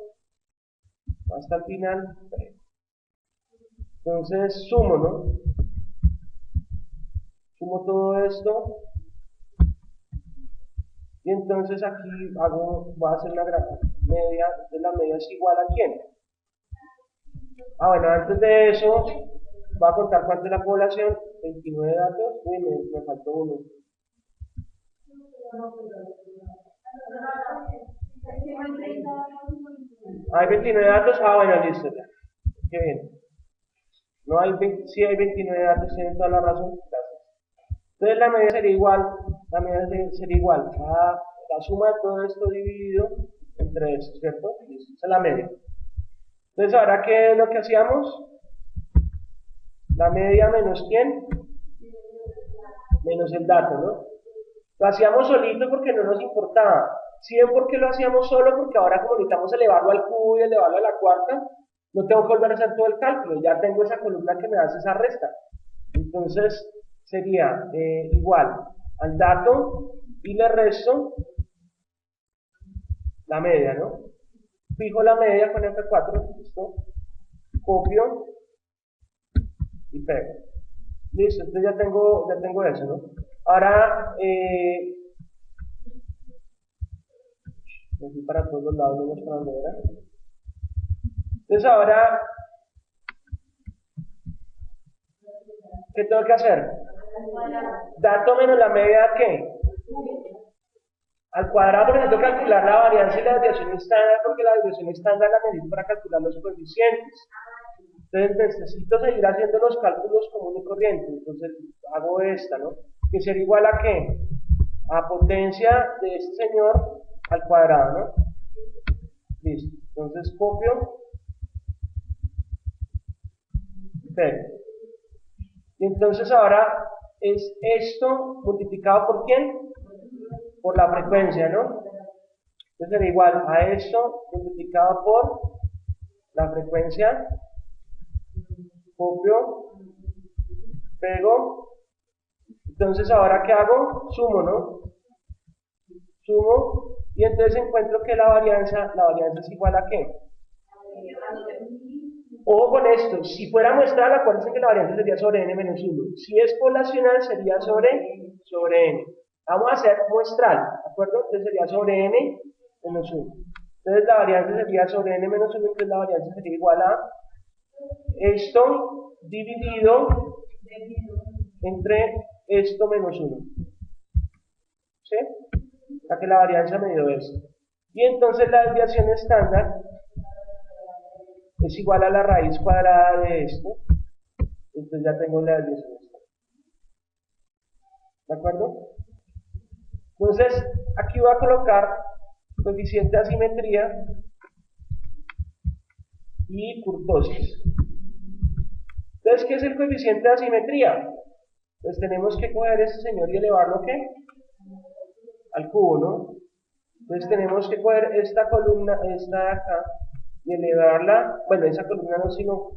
hasta el final. Entonces sumo, ¿no? Sumo todo esto. Y entonces aquí voy a hacer la media, de la media es igual a quién? Bueno, antes de eso, voy a contar cuánto es la población. 29 datos. Uy, me faltó uno. Hay 29 datos. Bueno, listo ya. Qué bien. No hay 20, sí hay 29 datos, tienen toda la razón. Gracias. Entonces la medida sería igual, sería igual a la suma de todo esto dividido entre esto, ¿cierto? Listo, esa es la media. Entonces ahora, ¿qué es lo que hacíamos? La media menos ¿quién? Menos el dato, ¿no? Lo hacíamos solito porque no nos importaba. ¿Sí ven por qué lo hacíamos solo? Porque ahora como necesitamos elevarlo al cubo y elevarlo a la cuarta, no tengo que volver a hacer todo el cálculo, ya tengo esa columna que me hace esa resta. Entonces sería igual al dato y le resto la media, ¿no? Fijo la media con F4, listo, copio y pego. Listo, entonces ya tengo eso, ¿no? Ahora, me fui para todos los lados, no para dónde era. Entonces ahora, ¿qué tengo que hacer? Dato menos la media, ¿qué? Al cuadrado, porque necesito calcular la varianza y la desviación estándar, porque la desviación estándar la medimos para calcular los coeficientes. Entonces necesito seguir haciendo los cálculos común y corriente. Entonces hago esta, ¿no? Que sería igual a ¿qué? A potencia de este señor al cuadrado, ¿no? Listo. Entonces copio, pego. Y entonces ahora es esto multiplicado por ¿quién? Por la frecuencia, ¿no? Entonces sería igual a esto multiplicado por la frecuencia, copio, pego. Entonces ahora ¿qué hago? Sumo, ¿no? Sumo y entonces encuentro que la varianza es igual a ¿qué? Ojo con esto, si fuera muestral, acuérdense que la varianza sería sobre n menos 1. Si es poblacional, sería sobre n. Vamos a hacer muestral, ¿de acuerdo? Entonces sería sobre n menos 1. Entonces la varianza sería sobre n menos 1, entonces la varianza sería igual a esto dividido entre esto menos 1. ¿Sí? O sea que la varianza me dio esto. Y entonces la desviación estándar es igual a la raíz cuadrada de esto. Entonces ya tengo la desviación estándar. ¿De acuerdo? Entonces, aquí voy a colocar coeficiente de asimetría y kurtosis. Entonces, ¿qué es el coeficiente de asimetría? Pues tenemos que coger este señor y elevarlo, ¿qué? Al cubo, ¿no? Entonces tenemos que coger esta columna, esta de acá, y elevarla, bueno, esa columna no, sino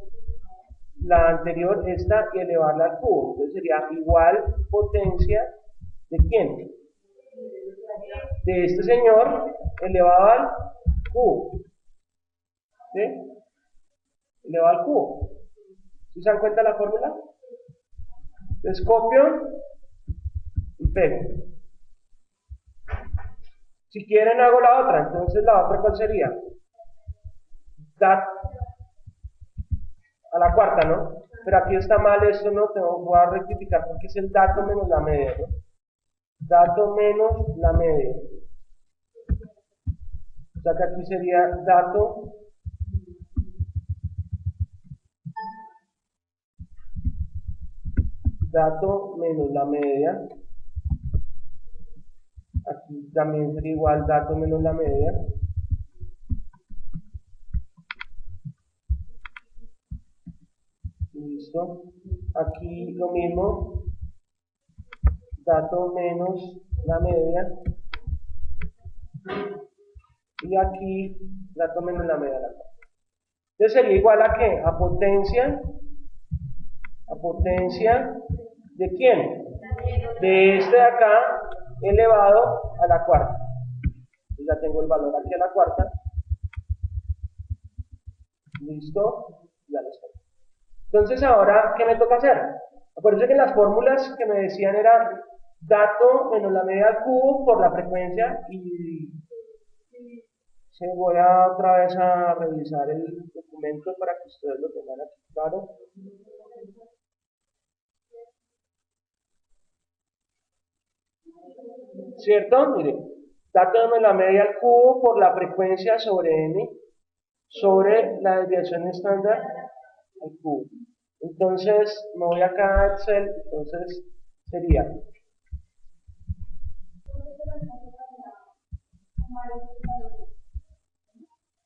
la anterior, esta, y elevarla al cubo. Entonces sería igual potencia de ¿quién? De este señor elevado al cubo. ¿Sí? Elevado al cubo. ¿Sí se dan cuenta la fórmula? Entonces copio y pego. Si quieren hago la otra, entonces la otra ¿cuál sería? A la cuarta, ¿no? Pero aquí está mal esto, ¿no? Voy a rectificar porque es el dato menos la media, ¿no? Dato menos la media. O sea que aquí sería dato menos la media. Aquí también sería igual dato menos la media. Listo. Aquí lo mismo. Dato menos la media. Y aquí dato menos la media. Entonces sería igual a ¿qué? A potencia ¿de quién? De este de acá elevado a la cuarta. Entonces ya tengo el valor aquí a la cuarta. Listo, ya lo está. Entonces ahora, ¿qué me toca hacer? Acuérdense que las fórmulas que me decían era dato menos la media al cubo por la frecuencia y voy a otra vez a revisar el documento. experimento para que ustedes lo tengan aquí claro. ¿Cierto? Miren, dato de la media al cubo por la frecuencia sobre n sobre la desviación estándar al cubo. Entonces, me voy acá a Excel, entonces sería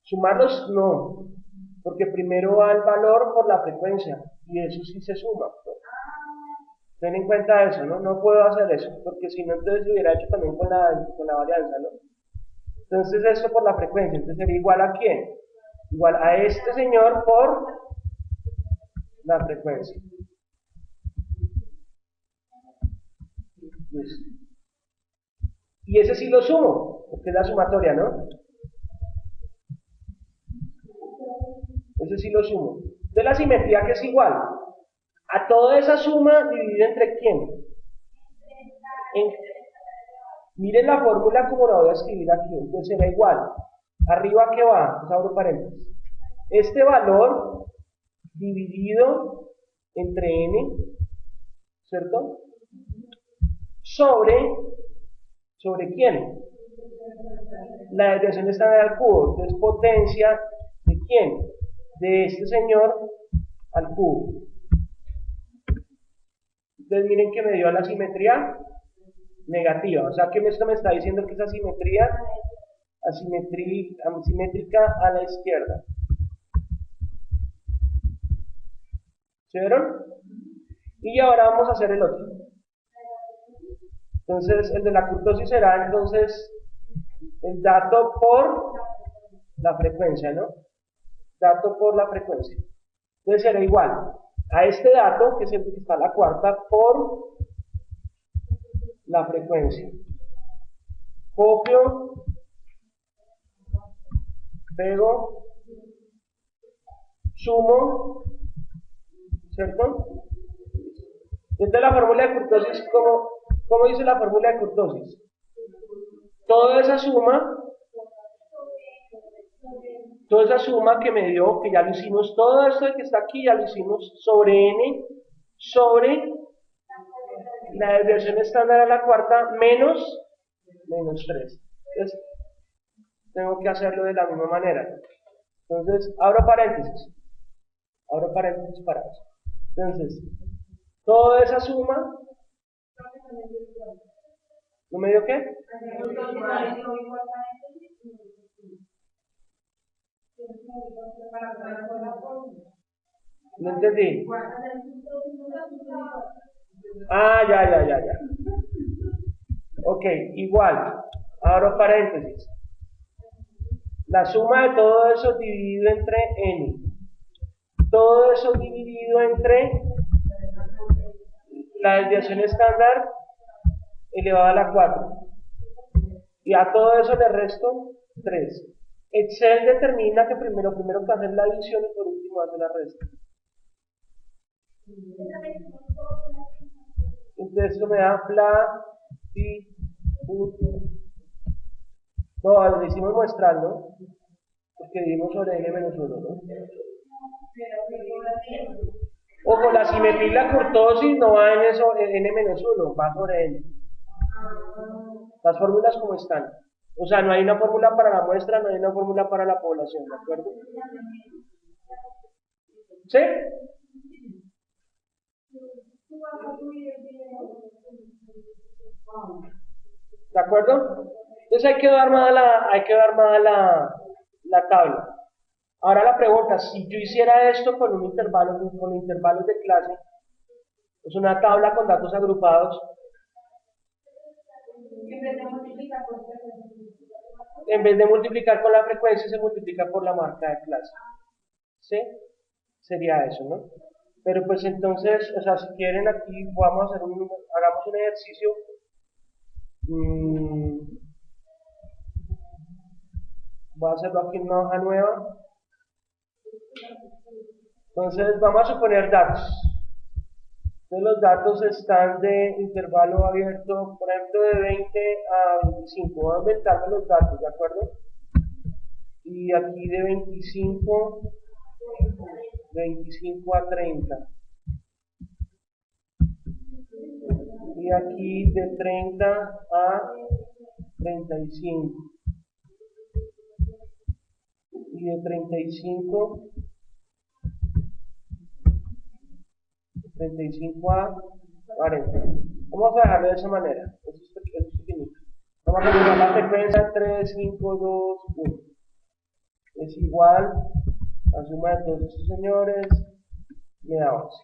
sumarlos no, porque primero va el valor por la frecuencia y eso sí se suma. Ten en cuenta eso, ¿no? No puedo hacer eso, porque si no, entonces lo hubiera hecho también con la varianza, ¿no? Entonces esto por la frecuencia, entonces sería igual a ¿quién? Igual a este señor por la frecuencia. Listo. Y ese sí lo sumo, porque es la sumatoria, ¿no? Ese sí lo sumo. De la simetría que es igual a toda esa suma dividida entre ¿quién? Miren la fórmula como la voy a escribir aquí. Entonces será igual. Arriba ¿qué va? Pues abro paréntesis. Este valor dividido entre n, ¿cierto? ¿Sobre quién? La desviación estándar al cubo. Entonces potencia ¿de quién? De este señor al cubo. Entonces miren que me dio a la simetría negativa. O sea que esto me está diciendo que esa simetría asimétrica a la izquierda. ¿Se vieron? Y ahora vamos a hacer el otro. Entonces el de la kurtosis será entonces el dato por la frecuencia, ¿no? Dato por la frecuencia. Entonces será igual a este dato, que es el que está a la cuarta, por la frecuencia. Copio, pego, sumo, ¿cierto? Entonces la fórmula de kurtosis, ¿cómo dice la fórmula de kurtosis? Toda esa suma que me dio, que ya lo hicimos, todo esto que está aquí ya lo hicimos, sobre n, sobre la desviación estándar a la cuarta, menos 3. Entonces, tengo que hacerlo de la misma manera. Entonces, abro paréntesis para eso. Entonces, toda esa suma, ¿no me dio qué? No entendí. Ah, ya. Ok, igual. Abro paréntesis. La suma de todo eso dividido entre n. Todo eso dividido entre la desviación estándar elevada a la 4. Y a todo eso le resto 3. Excel determina que primero que hacer la división y por último hace la resta. Entonces esto me da no, lo hicimos muestral, ¿no? Porque dimos sobre n-1, ¿no? Ojo, la simetría y la kurtosis no va en eso, n-1, va sobre n. Las fórmulas como están. O sea, no hay una fórmula para la muestra, no hay una fórmula para la población, ¿de acuerdo? ¿Sí? ¿De acuerdo? Entonces hay que dar armada la tabla. Ahora la pregunta, si yo hiciera esto con intervalos de clase, es una tabla con datos agrupados, en vez de multiplicar con la frecuencia, se multiplica por la marca de clase. ¿Sí? Sería eso, ¿no? Pero pues entonces, o sea, si quieren aquí hagamos un ejercicio. Voy a hacerlo aquí en una hoja nueva. Entonces vamos a suponer datos. Entonces los datos están de intervalo abierto, por ejemplo, de 20 a 25. Voy a inventarme los datos, ¿de acuerdo? Y aquí de 25 25 a 30. Y aquí de 30 a 35. Y de 35 a 40. Vamos a dejarlo de esa manera. Esto es pequeñito. Vamos a calcular la frecuencia 3, 5, 2, 1. Es igual la suma de todos estos señores me da 11.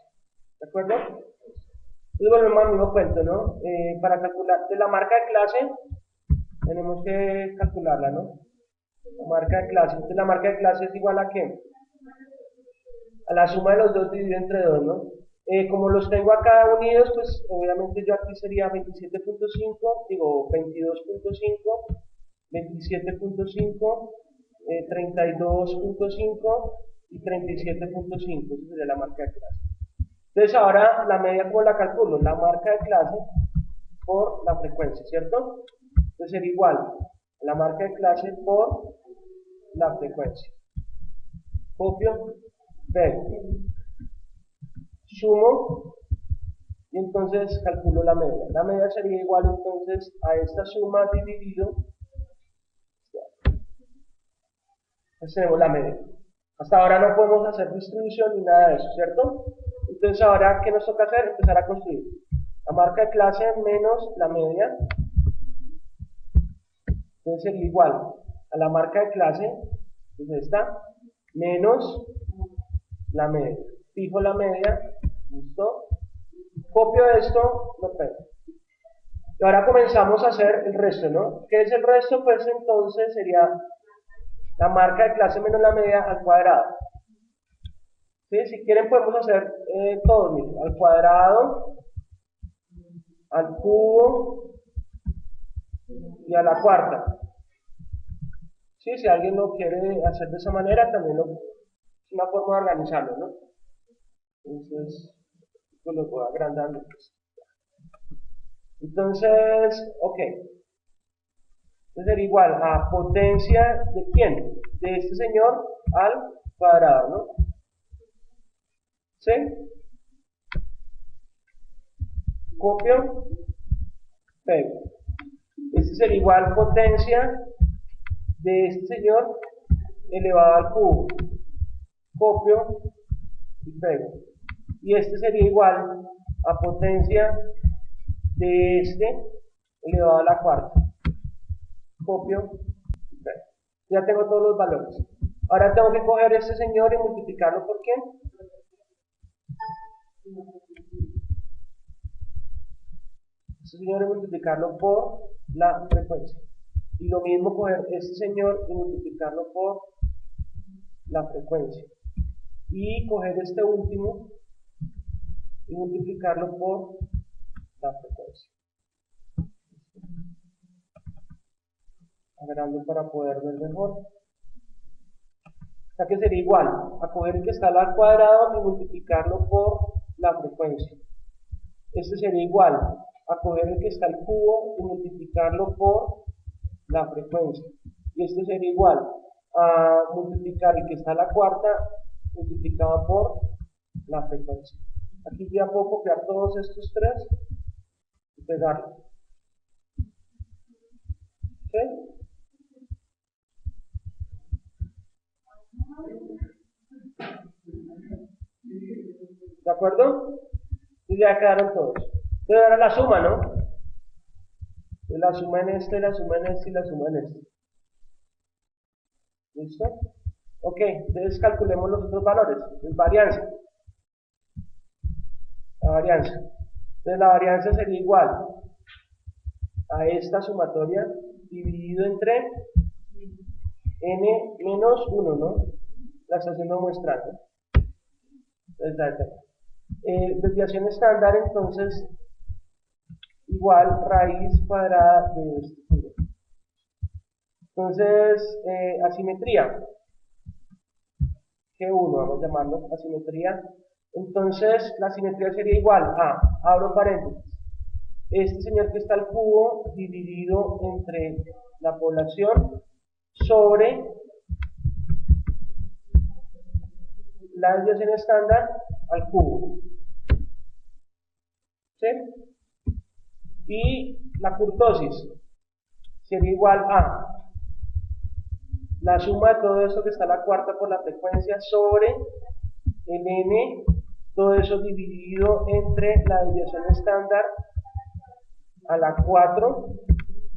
¿De acuerdo? Entonces volvemos al mismo cuento, ¿no? Para calcular de la marca de clase, tenemos que calcularla, ¿no? La marca de clase. Entonces la marca de clase es igual a ¿qué? A la suma de los dos dividido entre 2, ¿no? Como los tengo acá unidos, pues obviamente yo aquí sería 27.5, digo 22.5, 27.5, 32.5 y 37.5. Esa sería la marca de clase. Entonces ahora la media, ¿cómo la calculo? La marca de clase por la frecuencia, ¿cierto? Entonces sería igual a la marca de clase por la frecuencia. Copio, pego, sumo y entonces calculo la media. La media sería igual entonces a esta suma dividido. Entonces tenemos la media. Hasta ahora no podemos hacer distribución ni nada de eso, ¿cierto? Entonces ahora, ¿qué nos toca hacer? Empezar a construir. La marca de clase menos la media. Entonces sería igual a la marca de clase, entonces esta, menos la media. Fijo la media, listo. Copio esto, lo pego. Y ahora comenzamos a hacer el resto, ¿no? ¿Qué es el resto? Pues entonces sería la marca de clase menos la media al cuadrado. ¿Sí? Si quieren podemos hacer todo, miren, al cuadrado, al cubo y a la cuarta. ¿Sí? Si alguien lo quiere hacer de esa manera, también es una forma de organizarlo, ¿no? Entonces, pues lo voy agrandando. Entonces, ok. Entonces sería igual a potencia de quién? De este señor al cuadrado, ¿no? ¿Sí? Copio, pego. Este sería igual potencia de este señor elevado al cubo. Copio y pego. Y este sería igual a potencia de este elevado a la cuarta. Copio y pego. Ya tengo todos los valores. Ahora tengo que coger este señor y multiplicarlo por ¿quién? Este señor y multiplicarlo por la frecuencia. Y lo mismo coger este señor y multiplicarlo por la frecuencia. Y coger este último y multiplicarlo por la frecuencia. Agrando para poder ver mejor. O sea que sería igual a coger el que está al cuadrado y multiplicarlo por la frecuencia. Este sería igual a coger el que está al cubo y multiplicarlo por la frecuencia. Y este sería igual a multiplicar el que está a la cuarta multiplicado por la frecuencia. Aquí ya puedo copiar todos estos tres y pegarlos. ¿Ok? ¿De acuerdo? Y ya quedaron todos. Entonces ahora la suma, ¿no? La suma en este, la suma en este y la suma en este. ¿Listo? Ok, entonces calculemos los otros valores. Es varianza. La varianza. Entonces la varianza sería igual a esta sumatoria dividido entre n menos 1, ¿no? La está haciendo muestral, ¿no? Desviación estándar, entonces, igual raíz cuadrada de este. Entonces, asimetría. G1, vamos a llamarlo asimetría. Entonces, la asimetría sería igual a, abro paréntesis, este señor que está al cubo dividido entre la población sobre la desviación estándar al cubo. ¿Sí? Y la kurtosis sería igual a la suma de todo eso que está a la cuarta por la frecuencia sobre el n, todo eso dividido entre la desviación estándar a la 4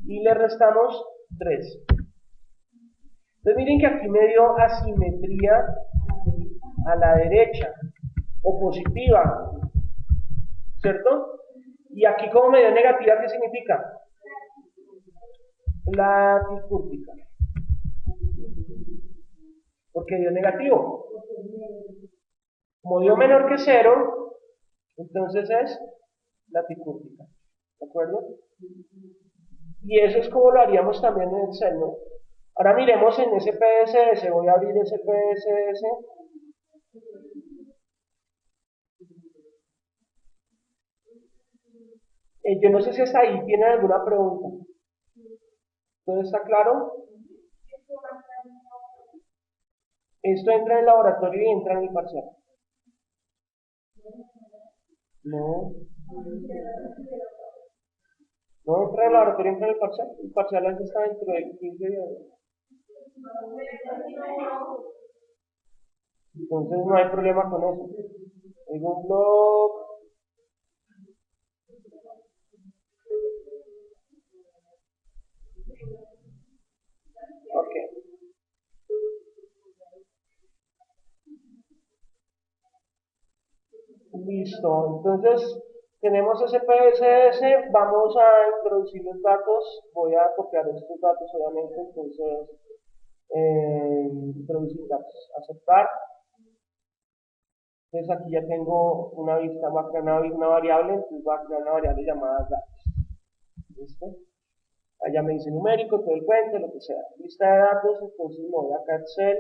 y le restamos 3. Entonces miren que aquí me dio asimetría a la derecha, o positiva, ¿cierto? Y aquí como me dio negativa, ¿qué significa? Laticúrtica. Porque dio negativo. Como dio menor que 0, entonces es laticúrtica. ¿De acuerdo? Y eso es como lo haríamos también en Excel, ¿no? Ahora miremos en SPSS, voy a abrir SPSS. Yo no sé si hasta ahí tienen alguna pregunta. ¿Todo está claro? Esto entra en el laboratorio y entra en el parcial. No. No entra en el laboratorio, entra en el parcial. El parcial es está dentro de 15 días. Entonces no hay problema con eso. En un blog. Ok. Listo. Entonces tenemos SPSS. Vamos a introducir los datos. Voy a copiar estos datos, obviamente. Entonces, introducir datos. Aceptar. Entonces aquí ya tengo una vista, voy a crear una variable, entonces voy a crear una variable llamada datos. ¿Listo? Allá me dice numérico, todo el cuento, lo que sea. Lista de datos, entonces me voy acá a Excel.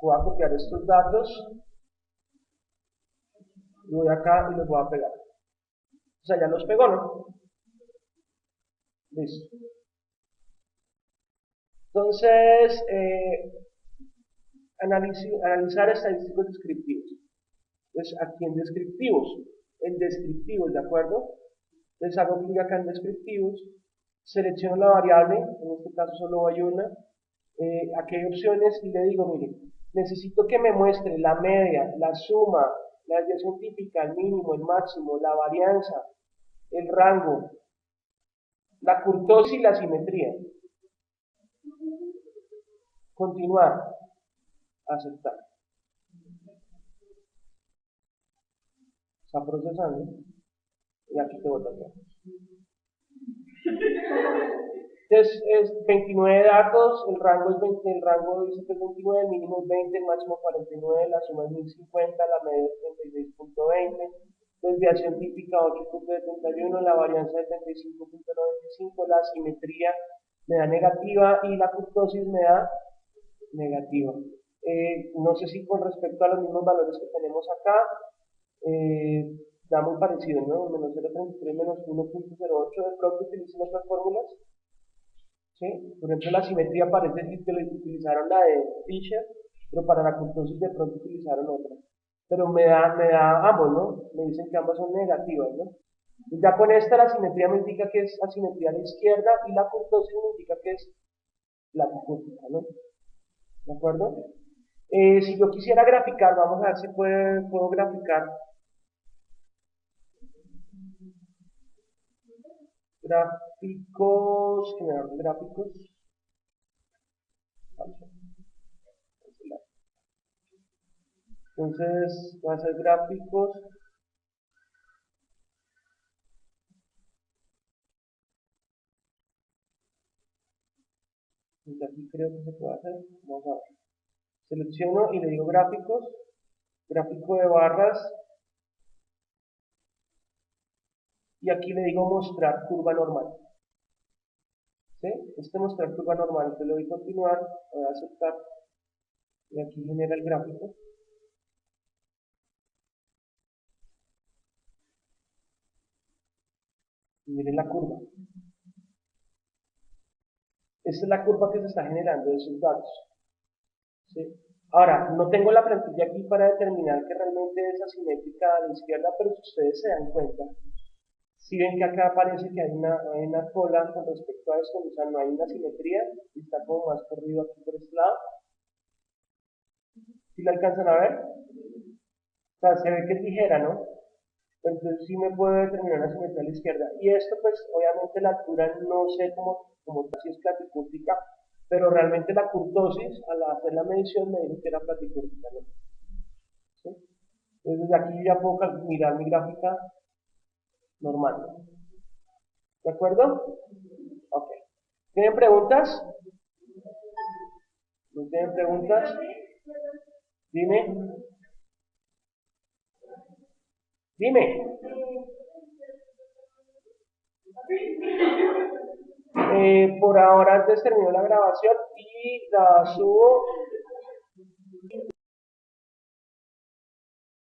Voy a copiar estos datos. Y voy acá y los voy a pegar. O sea, ya los pegó, ¿no? Listo. Entonces, analizar estadísticos descriptivos. Entonces, aquí en descriptivos, ¿de acuerdo? Entonces hago clic acá en descriptivos, selecciono la variable, en este caso solo hay una, aquí hay opciones y le digo, mire, necesito que me muestre la media, la suma, la desviación típica, el mínimo, el máximo, la varianza, el rango, la kurtosis y la simetría. Continuar, aceptar. Está procesando y aquí te vuelvo a. Entonces es 29 datos, el rango es 20, el rango dice que es 29, el mínimo es 20, el máximo 49, la suma es 1050, la media es 36.20, desviación típica 8.71, la varianza es 75.95, la simetría me da negativa y la kurtosis me da negativa. No sé si con respecto a los mismos valores que tenemos acá, da muy parecido, ¿no? Menos 0.33 menos 1.08, de pronto utilicen otras fórmulas. ¿Sí? Por ejemplo, la simetría parece que utilizaron la de Fisher, pero para la kurtosis de pronto utilizaron otra. Pero me da ambos, ¿no? Me dicen que ambas son negativas, ¿no? Y ya con esta la simetría me indica que es asimetría a la izquierda y la kurtosis me indica que es laticúrtica, ¿no? ¿De acuerdo? Si yo quisiera graficar, vamos a ver si puedo graficar. Gráficos, generar gráficos. Entonces, voy a hacer gráficos. Y aquí creo que se puede hacer. Vamos a ver. Selecciono y le digo gráficos. Gráfico de barras. Y aquí le digo mostrar curva normal. ¿Sí? Mostrar curva normal. Entonces le doy continuar. Voy a aceptar. Y aquí genera el gráfico. Y miren la curva. Esta es la curva que se está generando de esos datos. ¿Sí? Ahora, no tengo la plantilla aquí para determinar que realmente es asimétrica a la izquierda, pero si ustedes se dan cuenta, si ven que acá parece que hay una cola con respecto a esto, o sea, no hay una simetría, y está como más corrido aquí por este lado. ¿Sí la alcanzan a ver? O sea, se ve que es ligera, ¿no? Entonces sí me puedo determinar una simetría a la izquierda. Y esto, pues, obviamente la altura no sé cómo si es platicúrtica, pero realmente la curtosis, al hacer la medición, me dijo que era platicúrtica, ¿no? ¿Sí? Entonces aquí ya puedo mirar mi gráfica normal. ¿De acuerdo? Ok. ¿Tienen preguntas? ¿No tienen preguntas? Dime. Dime. Por ahora antes termino la grabación y la subo